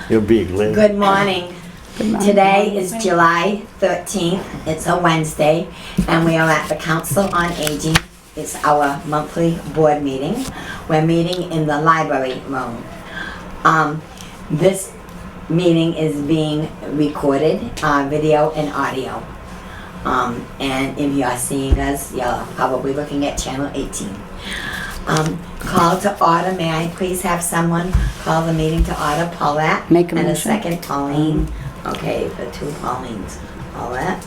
You're big, Lynn. Good morning. Today is July 13th. It's a Wednesday, and we are at the Council on Aging. It's our monthly board meeting. We're meeting in the library room. This meeting is being recorded, video and audio. And if you are seeing us, you're probably looking at channel 18. Call to order. May I please have someone call the meeting to order? Paulette. Make a And a motion. second, Pauline. Okay, the two Paulines. Paulette.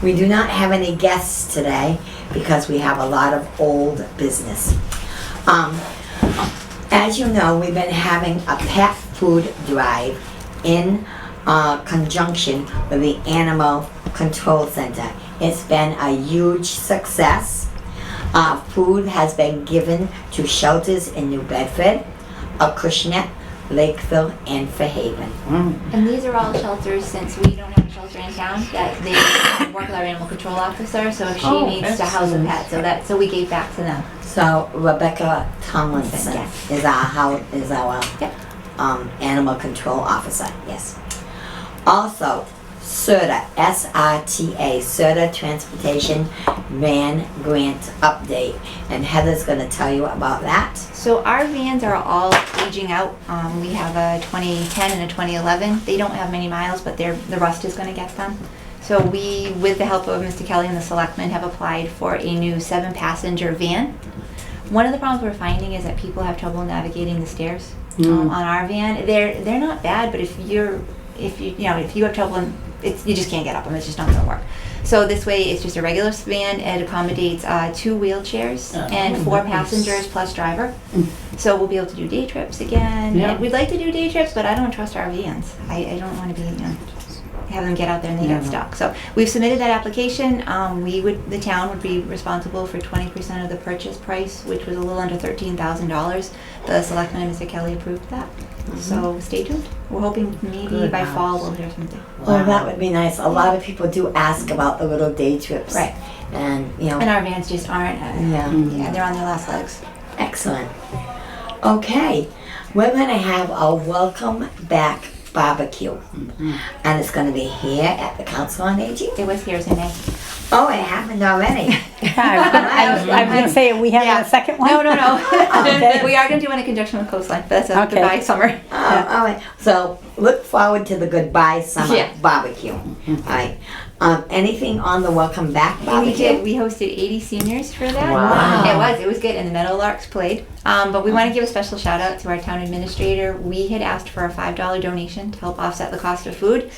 We do not have any guests today because we have a lot of old business. As you know, we've been having a pet food drive in conjunction with the Animal Control Center. It's been a huge success. Food has been given to shelters in New Bedford, Acushnet, Lakeville, and Fairhaven. And these are all shelters, since we don't have a shelter in town, that they work with our animal control officer, so if she needs to house a pet, so we gave back to them. So Rebecca Tomlinson Yes. is our Yep. animal control officer. Yes. Also, SRTA, S-R-T-A, SRTA Transportation Van Grant Update, and Heather's going to tell you about that. So our vans are all aging out. We have a 2010 and a 2011. They don't have many miles, but the rust is going to get them. So we, with the help of Mr. Kelly and the selectmen, have applied for a new 7-passenger van. One of the problems we're finding is that people have trouble navigating the stairs on our van. They're not bad, but if you have trouble, you just can't get up them. It's just not going to work. So this way, it's just a regular van. It accommodates 2 wheelchairs and 4 passengers plus driver. So we'll be able to do day trips again. Yeah. And we'd like to do day trips, but I don't trust our vans. I don't want to be, have them get out there and they get stuck. So we've submitted that application. The town would be responsible for 20% of the purchase price, which was a little under $13,000. The selectman and Mr. Kelly approved that. So stay tuned. We're hoping maybe by fall we'll hear something. Well, that would be nice. A lot of people do ask about the little day trips. Right. And, And our vans just aren't. Yeah, they're on their last legs. Excellent. Okay, we're going to have a welcome back barbecue. And it's going to be here at the Council on Aging. It was here in May. Oh, it happened already. I was going to say, are we having a second one? No. Okay. We are going to do one in conjunction with Coastline, but that's a Okay. goodbye summer. All right. So look forward to the goodbye summer Yeah. barbecue. All right. Anything on the welcome back We barbecue? did. We hosted 80 seniors for that. Wow. It was good, and the Meadowlarks played. But we want to give a special shout out to our town administrator. We had asked for a $5 donation to help offset the cost of food.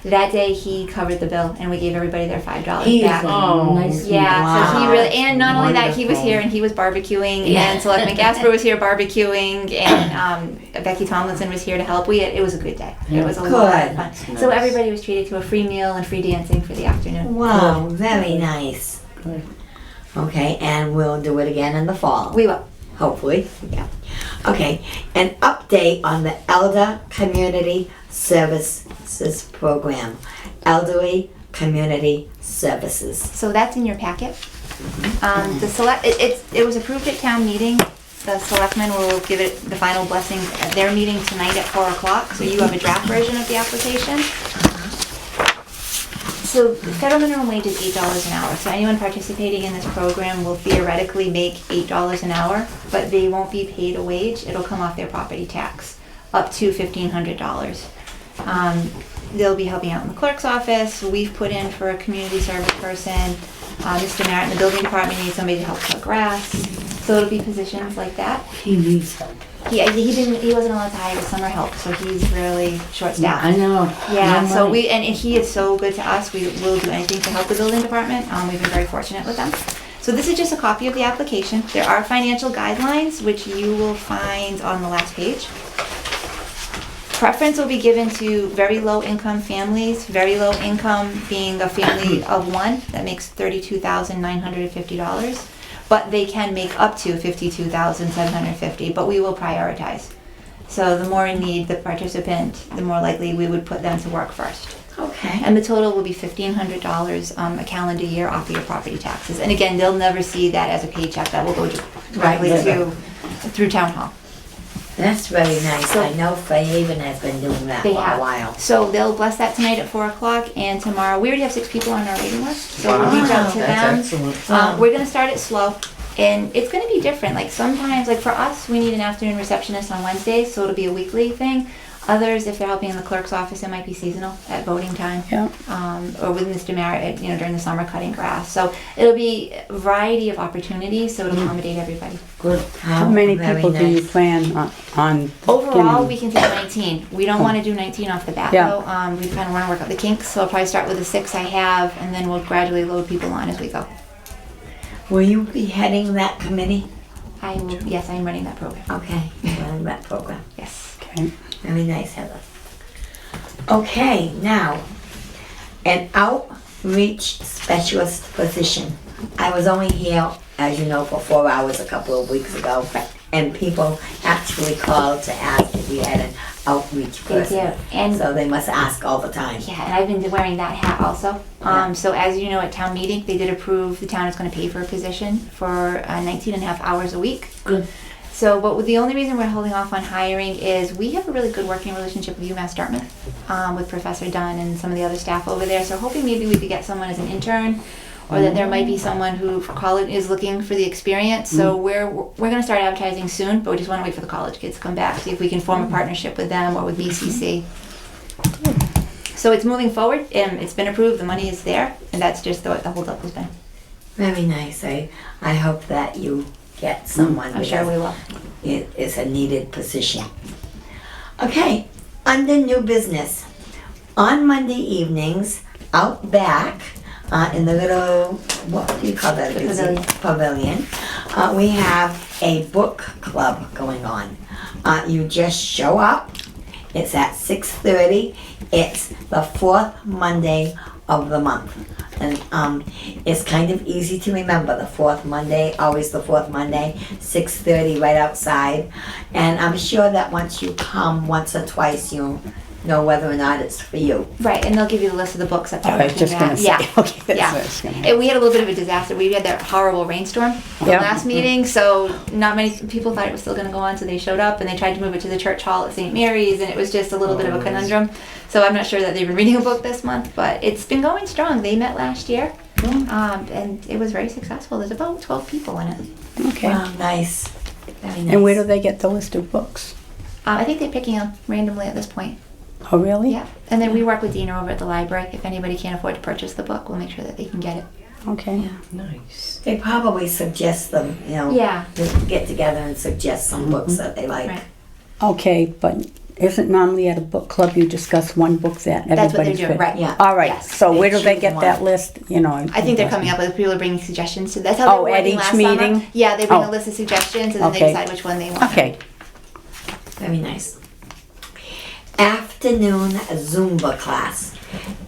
That day he covered the bill, and we gave everybody their $5 He is back. nice. Yeah, so he Wow. really, and not only that, he was here and he was barbecuing, and Selectman Gasper was here barbecuing, and Becky Tomlinson was here to help. It was a good day. It was a lot of fun. So everybody was treated to a free meal and free dancing for the afternoon. Wow, very nice. Okay, and we'll do it again in the fall. We will. Hopefully, yeah. Okay, an update on the Elder Community Services Program. Elderly Community Services. So that's in your packet. It was approved at town meeting. The selectmen will give it the final blessing at their meeting tonight at 4 o'clock. So you have a draft version of the application. So the federal minimum wage is $8 an hour. So anyone participating in this program will theoretically make $8 an hour, but they won't be paid a wage. It'll come off their property tax, up to $1,500. They'll be helping out in the clerk's office. We've put in for a community service person. Mr. Merritt in the building department needs somebody to help cut grass. So it'll be positions like that. He needs help. He wasn't allowed to hire summer help, so he's really short-staffed. I know. Yeah, No so money. and he is so good to us. We will do anything to help the building department. We've been very fortunate with them. So this is just a copy of the application. There are financial guidelines, which you will find on the last page. Preference will be given to very low income families, very low income being a family of 1 that makes $32,950, but they can make up to $52,750, but we will prioritize. So the more in need the participant, the more likely we would put them to work first. Okay. And the total will be $1,500 a calendar year off of your property taxes. And again, they'll never see that as a paycheck. That will go directly Right. to through town hall. That's very nice. So- I know Fairhaven has been doing that They for have. a while. So they'll bless that tonight at 4 o'clock, and tomorrow, we already have 6 people on our waiting list, so we'll reach out to That's them. excellent. We're gonna start it slow, and it's gonna be different. Like sometimes, like for us, we need an afternoon receptionist on Wednesdays, so it'll be a weekly thing. Others, if they're helping in the clerk's office, it might be seasonal at voting time. Yeah. Or with Mr. Merritt, during the summer cutting grass. So it'll be a variety of opportunities, so it'll accommodate everybody. Good. How many Very people do you nice. plan on? Overall, getting? we can take 19. We don't want to do 19 off the bat, Yeah. though. We kind of want to work out the kinks, so I'll probably start with the 6 I have, and then we'll gradually load people on as we go. Will you be heading that committee? Yes, I'm running that program. Okay, running that program. Yes. Okay. Very nice, Heather. Okay, now, an outreach specialist position. I was only here, as you know, for 4 hours a couple of weeks ago, and people actually called to ask if we had an outreach They person. do. And So they must ask all the time. yeah, and I've been wearing that hat also. Yeah. So as you know, at town meeting, they did approve the town is going to pay for a position for 19 and a half hours a week. Good. So, but the only reason we're holding off on hiring is we have a really good working relationship with UMass Dartmouth, with Professor Dunn and some of the other staff over there. So hoping maybe we could get someone as an intern, or that there might be someone who for college is looking for the experience. So we're going to start advertising soon, but we just want to wait for the college kids to come back, see if we can form a partnership with them or with BCC. So it's moving forward, and it's been approved. The money is there, and that's just what the holdup has been. Very nice. I hope that you get someone. I'm sure we will. It is a needed position. Okay, under new business. On Monday evenings, out back, in the little, what do you call that? The pavilion. Pavilion. We have a book club going on. You just show up. It's at 6:30. It's the 4th Monday of the month. And it's kind of easy to remember, the 4th Monday, always the 4th Monday, 6:30 right outside. And I'm sure that once you come once or twice, you'll know whether or not it's for you. Right, and they'll give you the list of the books that they're I was looking just at. gonna say, Yeah. okay, that's Yeah. what I was gonna And we had a little bit of a disaster. We had that horrible rainstorm the Yeah. last meeting, so not many people thought it was still going to go on, so they showed up and they tried to move it to the church hall at St. Mary's, and it was just a little bit of a conundrum. So I'm not sure that they've been reading a book this month, but it's been going strong. They met last year, and it was very successful. There's about 12 people in it. Okay. Wow, nice. Very nice. And where do they get the list of books? I think they're picking them randomly at this point. Oh, really? Yeah, and then we work with Dina over at the library. If anybody can't afford to purchase the book, we'll make sure that they can get it. Okay. Nice. They probably suggest them, Yeah. to get together and suggest some books that they like. Right. Okay, but isn't normally at a book club you discuss one book that That's what they're everybody's doing, read? right? Yeah. All right, Yes. so where do They they choose get one. that list, I think they're coming up with people are bringing suggestions to. That's how Oh, they were at working each last meeting? summer. Yeah, they bring Oh. a list of suggestions and then Okay. they decide which one they want. Okay, Very nice. Afternoon Zumba class.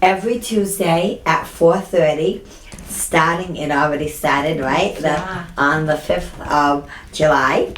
Every Tuesday at 4:30, starting, it already started, right? Yeah. On the 5th of July.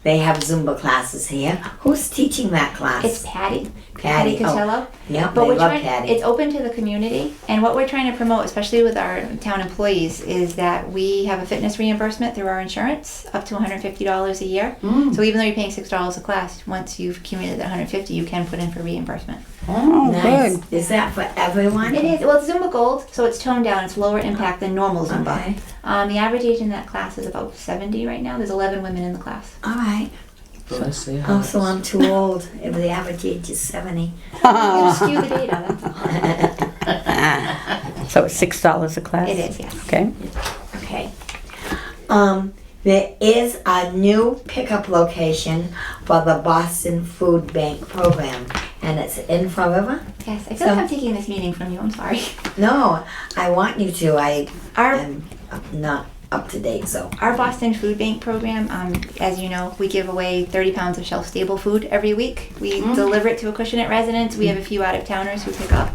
They have Zumba classes here. Who's teaching that class? It's Patty. Patty. Oh, Cotillo. yeah, But they we're love trying. Patty. It's open to the community, and what we're trying to promote, especially with our town employees, is that we have a fitness reimbursement through our insurance, up to $150 a year. Mm. So even though you're paying $6 a class, once you've accumulated that $150, you can put in for reimbursement. oh, Nice. good. Is that for everyone? It is. Well, it's Zumba Gold, so it's toned down. It's lower impact than normal Zumba. Okay. The average age in that class is about 70 right now. There's 11 women in the class. All right. Bless their Oh, hearts. so I'm too old. If the average age is 70. You're gonna skew the data. That's all. So it's $6 a class? It is, yes. Okay. Okay. There is a new pickup location for the Boston Food Bank program, and it's in Fall River. Yes, I feel like I'm taking this meeting from you. I'm sorry. No, I want you to. I Our am not up to date, so. Our Boston Food Bank program, as you know, we give away 30 pounds of shelf-stable food every week. We deliver it to Acushnet residents. We have a few out-of-towners who pick up.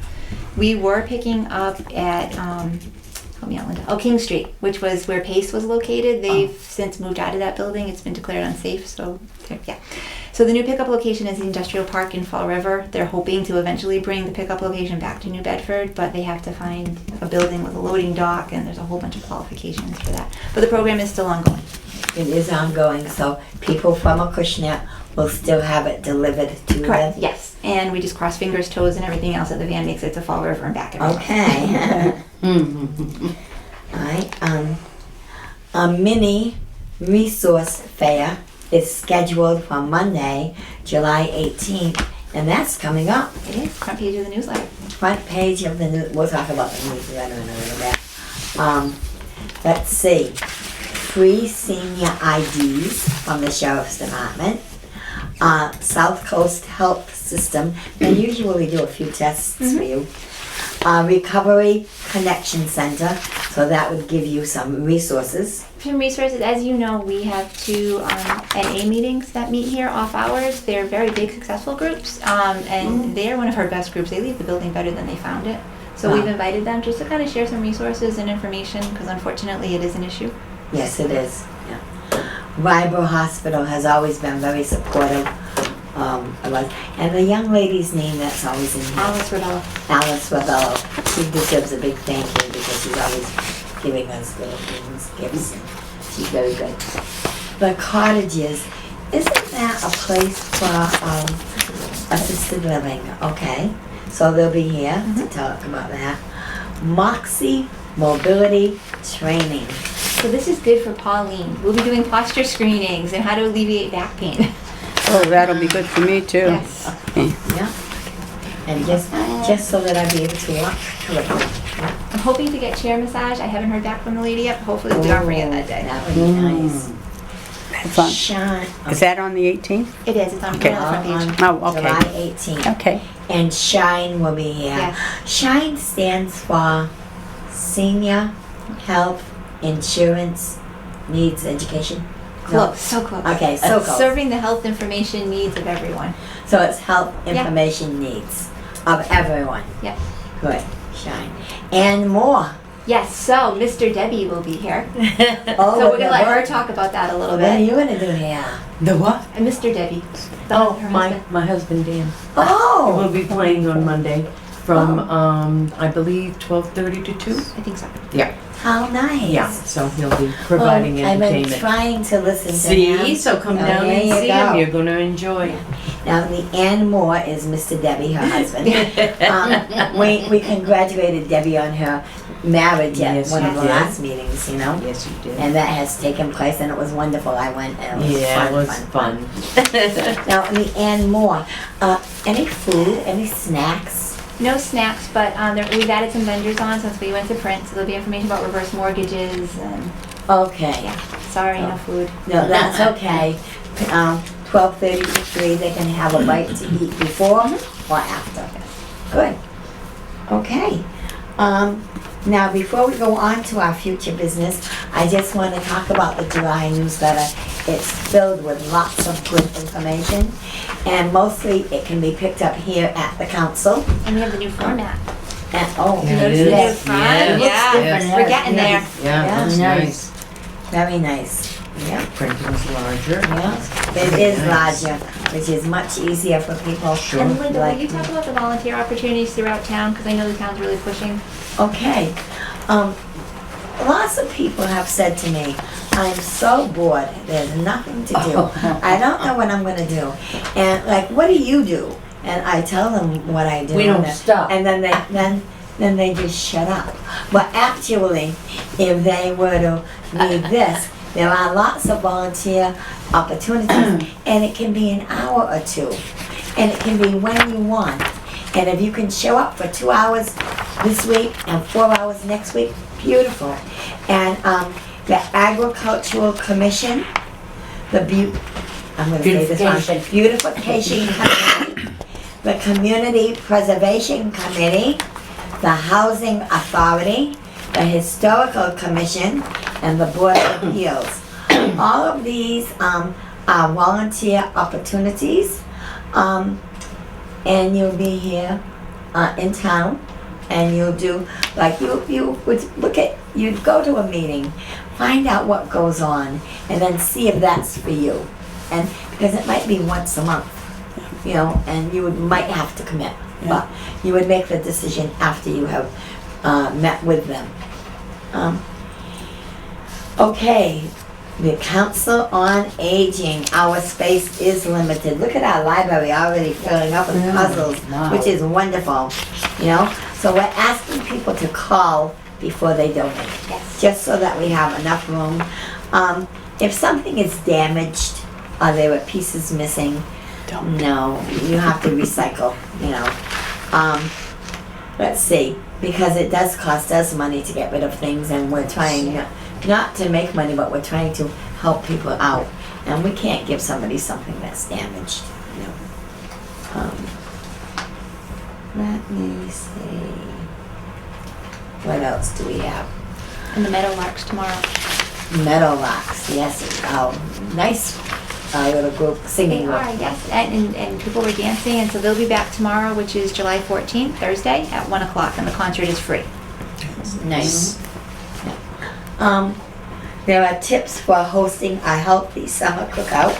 We were picking up at, help me out, Linda. King Street, which was where Pace was located. They've since moved out of that building. It's been declared unsafe, so yeah. So the new pickup location is the Industrial Park in Fall River. They're hoping to eventually bring the pickup location back to New Bedford, but they have to find a building with a loading dock, and there's a whole bunch of qualifications for that. But the program is still ongoing. It is ongoing, so people from Acushnet will still have it delivered to Correct, them. yes. And we just cross fingers, toes, and everything else that the van makes it to Fall River and back and forth. Okay. Alright, a mini resource fair is scheduled for Monday, July 18th, and that's coming up. It is, front page of the newsletter. Front page of the news, we'll talk about the newsletter in a little bit. Let's see, free senior IDs from the Sheriff's Department. South Coast Health System, they usually do a few tests for you. Recovery Connection Center, so that would give you some resources. Some resources, as you know, we have two NA meetings that meet here off hours. They're very big, successful groups, and they're one of our best groups. They leave the building better than they found it. So Wow. we've invited them just to kind of share some resources and information, because unfortunately it is an issue. Yes, it is. Yeah. Ryborough Hospital has always been very supportive of us. And the young lady's name that's always in here, Alice Rebella. Alice Ravello, she deserves a big thank you because she's always giving us little things, gifts, and she's very good. The Cottages, isn't that a place for assisted living? Okay, so they'll be here to talk about that. Moxie Mobility Training. So this is good for Pauline. We'll be doing posture screenings and how to alleviate back pain. Oh, that'll be good for me too. Yes. Yeah. And just so that I'd be able to walk correctly. Yeah. I'm hoping to get chair massage. I haven't heard back from the lady yet, but hopefully we'll be offering it that day. That would be nice. That's on. Shine. Is that on the 18th? It is. It's on Okay. the front page. Oh, okay. July 18th. Okay. And Shine will be here. Yes. Shine stands for Senior Health Insurance Needs Education. No? Close, so close. Okay, so close. Serving the health information needs of everyone. So it's health Yeah. information needs of everyone. Yep. Good. Shine. And more. Yes, so Mr. Debbie will be here. Oh, So we're gonna let her work. talk about that a little What are bit. you gonna do here? The what? And Mr. Debbie. Oh, her my husband. my husband Dan. We'll Oh, be playing on Monday from I believe 12:30 to 2. I think so. Yeah. how nice. Yeah. So he'll be providing I've been entertainment. trying to listen to See, him. so come Oh, down there and you see go. him. You're gonna enjoy. Now, the Ann Moore is Mr. Debbie, her husband. We congratulated Debbie on her marriage at Yes, one you of the did. last meetings, you know? Yes, you did. And that has taken place, and it was wonderful. I went, and it was Yeah, fun, it was fun. fun. Now, the Ann Moore, any food, any snacks? No snacks, but we've added some vendors on since we went to print, so there'll be information about reverse mortgages and, Okay. yeah, sorry, no food. No, that's okay. 12:30 to 3, they can have a bite to eat before or after. Good. Okay. Now, before we go on to our future business, I just want to talk about the July newsletter. It's filled with lots of good information, and mostly it can be picked up here at the council. And we have the new format. And, oh, Yeah, it Notice is. the new yes, front? Yes, Yeah, yes. we're getting there. Yeah, Yeah. that's nice. very nice. Yeah. Printing's larger. Yeah, it is larger, which is much easier for people. Sure. And Linda, will like you talk about the volunteer opportunities throughout town? Because I know the town's really pushing. Okay. Lots of people have said to me, I'm so bored, there's nothing to do. I don't know what I'm gonna do. And like, what do you do? And I tell them what I do. We don't and stop. And then they just shut up. But actually, if they were to need this, there are lots of volunteer opportunities, and it can be an hour or two, and it can be when you want. And if you can show up for 2 hours this week and 4 hours next week, beautiful. And the Agricultural Commission, I'm going to say this wrong. Beautification Committee, the Community Preservation Committee, the Housing Authority, the Historical Commission, and the Board of Appeals. All of these are volunteer opportunities, and you'll be here in town, and you'll do, like you would look at, you'd go to a meeting, find out what goes on, and then see if that's for you. And because it might be once a month, you know, and you might have to commit, but you would make the decision after you have met with them. Okay, The Council on Aging, our space is limited. Look at our library already filling up with puzzles, wow. which is wonderful, you know? So we're asking people to call before they donate, Yes. just so that we have enough room. If something is damaged, or there were pieces missing, no, you have to recycle, you know. Let's see, because it does cost us money to get rid of things, and we're trying not to make money, but we're trying to help people out. And we can't give somebody something that's damaged, you know. Let me see. What else do we have? And the Meadowlarks tomorrow. Meadowlarks, yes. Oh, nice little group, singing They group. are, yes, and people were dancing, and so they'll be back tomorrow, which is July 14th, Thursday, at 1 o'clock, and the concert is free. Nice. There are tips for hosting a healthy summer cookout.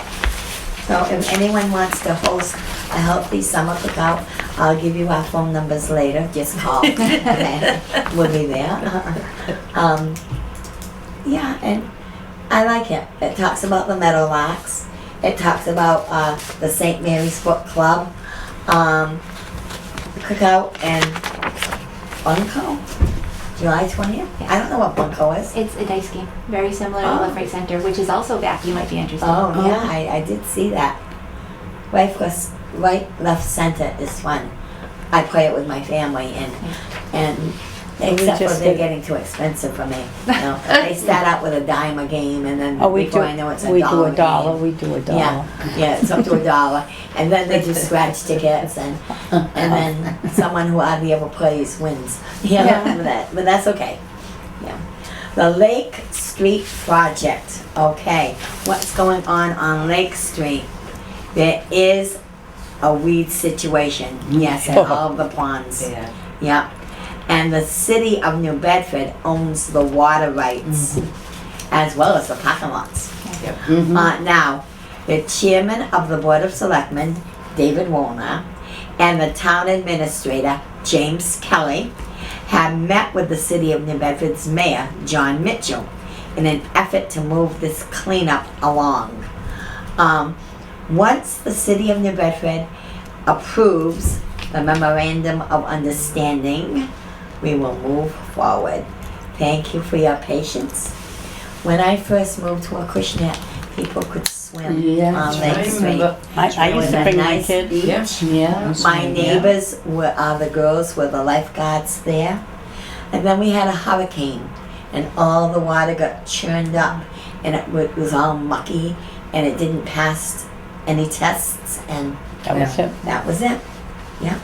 So if anyone wants to host a healthy summer cookout, I'll give you our phone numbers later. Just call. Okay. We'll be there. Yeah, and I like it. It talks about the Meadowlarks. It talks about the St. Mary's Book Club, cookout, and Bunko. July 20th? I don't know what Bunko is. It's a dice game, very similar to Oh. Left Right Center, which is also back. You might be interested. Oh, yeah, I did see that. Right, left, center is fun. I play it with my family, and except for just they're did- getting too expensive for me. You know, they start out with a dime a game, and then Oh, we before do, I know it's a we dollar. do a dollar, game. we do a dollar. Yeah, it's up to $1, and then they do scratch tickets, and then someone who hardly ever plays wins. Yeah, but that's okay. Yeah, the Lake Street project. Okay, what's going on Lake Street? There is a weed situation. Yes, in all of the ponds. Yeah. Yep. And the city of New Bedford owns the water rights as well as the parking lots. Now, the chairman of the Board of Selectmen, David Wolner, and the town administrator, James Kelly, have met with the city of New Bedford's mayor, John Mitchell, in an effort to move this cleanup along. Once the city of New Bedford approves the memorandum of understanding, we will move forward. Thank you for your patience. When I first moved to Acushnet, people could swim Yeah, on that's Lake I Street. remember. I It was used to a bring my nice kids. beach. Yeah. My neighbors were the girls were the lifeguards there, and then we had a hurricane, and all the water got churned up, and it was all mucky, and it didn't pass any tests, and That was it. that was it. Yeah.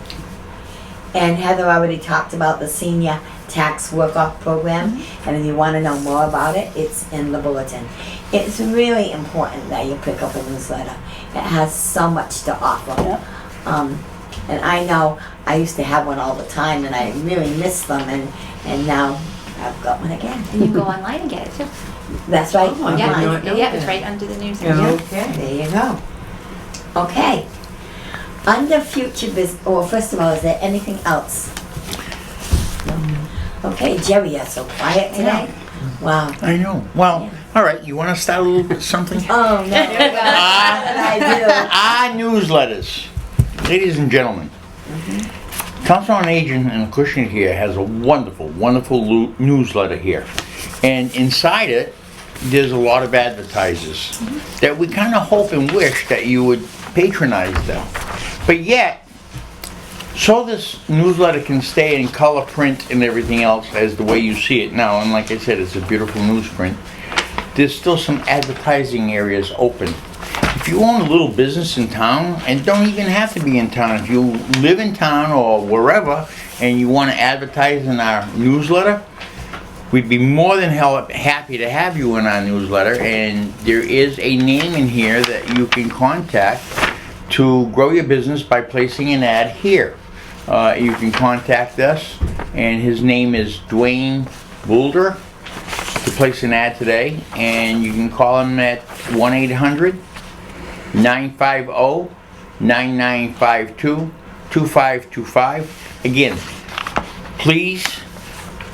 And Heather already talked about the senior tax work-off program, and if you want to know more about it, it's in the bulletin. It's really important that you pick up a newsletter. It has so much to offer. Yep. And I know I used to have one all the time, and I really miss them, and now I've got one again. And you can go online and get it too. That's right. Oh, I did online. not know Yeah, it's that. right under the news. Okay. There you go. Okay. Under future business, well, first of all, is there anything else? Okay, Jerry, you're so quiet today. Wow. I know. Well, all right. You want to start a little bit something? Oh, no. I Our newsletters, ladies and gentlemen. Council on Aging and Acushnet here has a wonderful, wonderful newsletter here, and inside it, there's a lot of advertisers that we kind of hope and wish that you would patronize them. But yet, so this newsletter can stay in color print and everything else as the way you see it now, and like I said, it's a beautiful newsprint, there's still some advertising areas open. If you own a little business in town, and don't even have to be in town, if you live in town or wherever, and you want to advertise in our newsletter, we'd be more than happy to have you in our newsletter, and there is a name in here that you can contact to grow your business by placing an ad here. You can contact us, and his name is Dwayne Boulder, to place an ad today, and you can call him at 1-800-950-9952, 2525. Again, please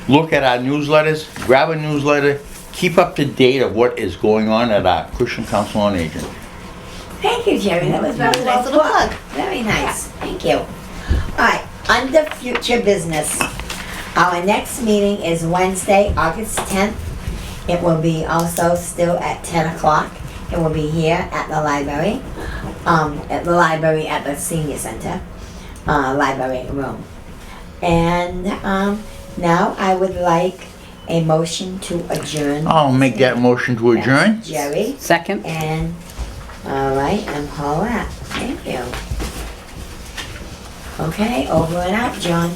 look at our newsletters, grab a newsletter, keep up to date of what is going on at our Christian Council on Aging. Thank you, Jerry. That was very Nice well little put. plug. Very nice. Thank you. All right. Under future business, our next meeting is Wednesday, August 10th. It will be also still at 10 o'clock. It will be here at the library, at the senior center, library room. And now I would like a motion to adjourn. I'll make that motion to adjourn. That's Jerry. Second? And, all right, and Paulette. Thank you. Okay, over and out, John.